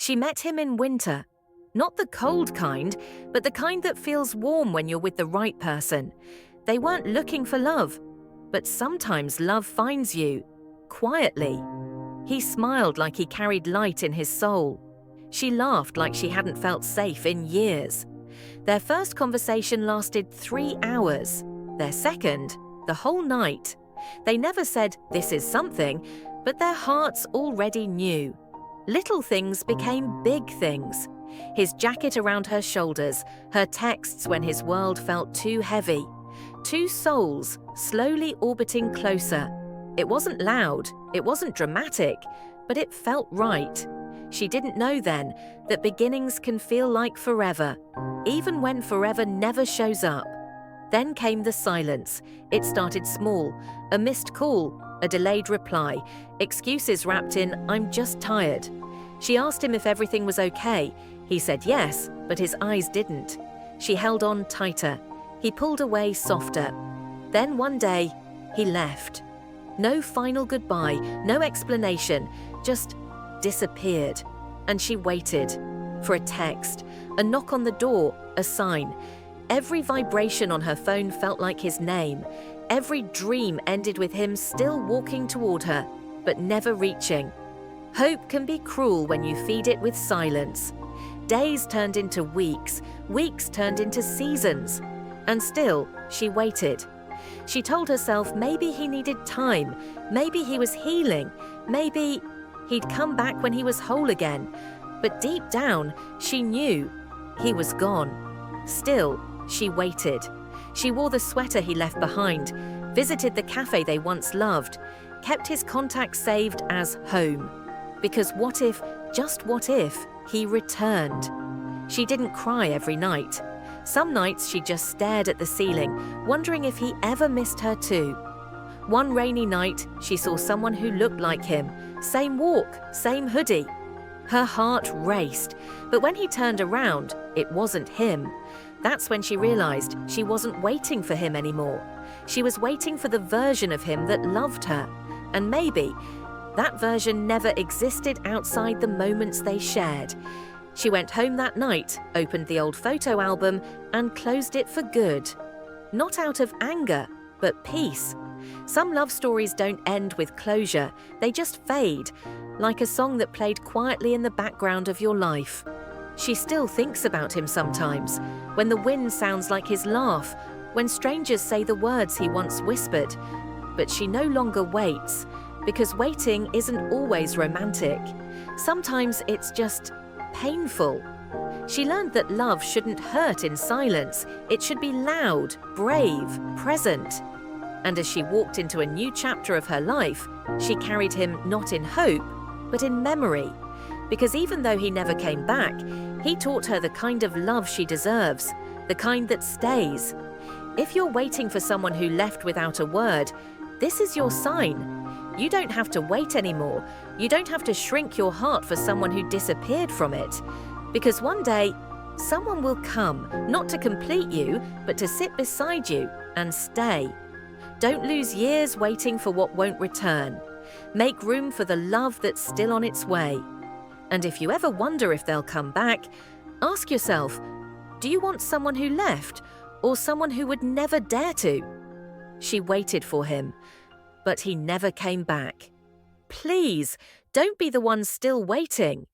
She met him in winter. Not the cold kind, but the kind that feels warm when you're with the right person. They weren't looking for love, but sometimes love finds you, quietly. He smiled like he carried light in his soul. She laughed like she hadn't felt safe in years. Their first conversation lasted 3 hours. Their second, the whole night. They never said, "This is something," but their hearts already knew. Little things became big things. His jacket around her shoulders, her texts when his world felt too heavy. Two souls slowly orbiting closer. It wasn't loud, it wasn't dramatic, but it felt right. She didn't know then that beginnings can feel like forever, even when forever never shows up. Then came the silence. It started small, a missed call, a delayed reply, excuses wrapped in, "I'm just tired." She asked him if everything was okay. He said yes, but his eyes didn't. She held on tighter. He pulled away softer. Then one day, he left. No final goodbye, no explanation, just disappeared. And she waited for a text, a knock on the door, a sign. Every vibration on her phone felt like his name. Every dream ended with him still walking toward her, but never reaching. Hope can be cruel when you feed it with silence. Days turned into weeks, weeks turned into seasons. And still, she waited. She told herself maybe he needed time, maybe he was healing, maybe he'd come back when he was whole again. But deep down, she knew he was gone. Still, she waited. She wore the sweater he left behind, visited the cafe they once loved, kept his contacts saved as home. Because what if, just what if, he returned? She didn't cry every night. Some nights she just stared at the ceiling, wondering if he ever missed her too. One rainy night, she saw someone who looked like him. Same walk, same hoodie. Her heart raced, but when he turned around, it wasn't him. That's when she realized she wasn't waiting for him anymore. She was waiting for the version of him that loved her. And maybe that version never existed outside the moments they shared. She went home that night, opened the old photo album, and closed it for good. Not out of anger, but peace. Some love stories don't end with closure, they just fade, like a song that played quietly in the background of your life. She still thinks about him sometimes, when the wind sounds like his laugh, when strangers say the words he once whispered. But she no longer waits, because waiting isn't always romantic. Sometimes it's just painful. She learned that love shouldn't hurt in silence. It should be loud, brave, present. And as she walked into a new chapter of her life, she carried him not in hope, but in memory. Because even though he never came back, he taught her the kind of love she deserves, the kind that stays. If you're waiting for someone who left without a word, this is your sign. You don't have to wait anymore. You don't have to shrink your heart for someone who disappeared from it. Because one day, someone will come, not to complete you, but to sit beside you and stay. Don't lose years waiting for what won't return. Make room for the love that's still on its way. And if you ever wonder if they'll come back, ask yourself, do you want someone who left or someone who would never dare to? She waited for him, but he never came back. Please, don't be the one still waiting.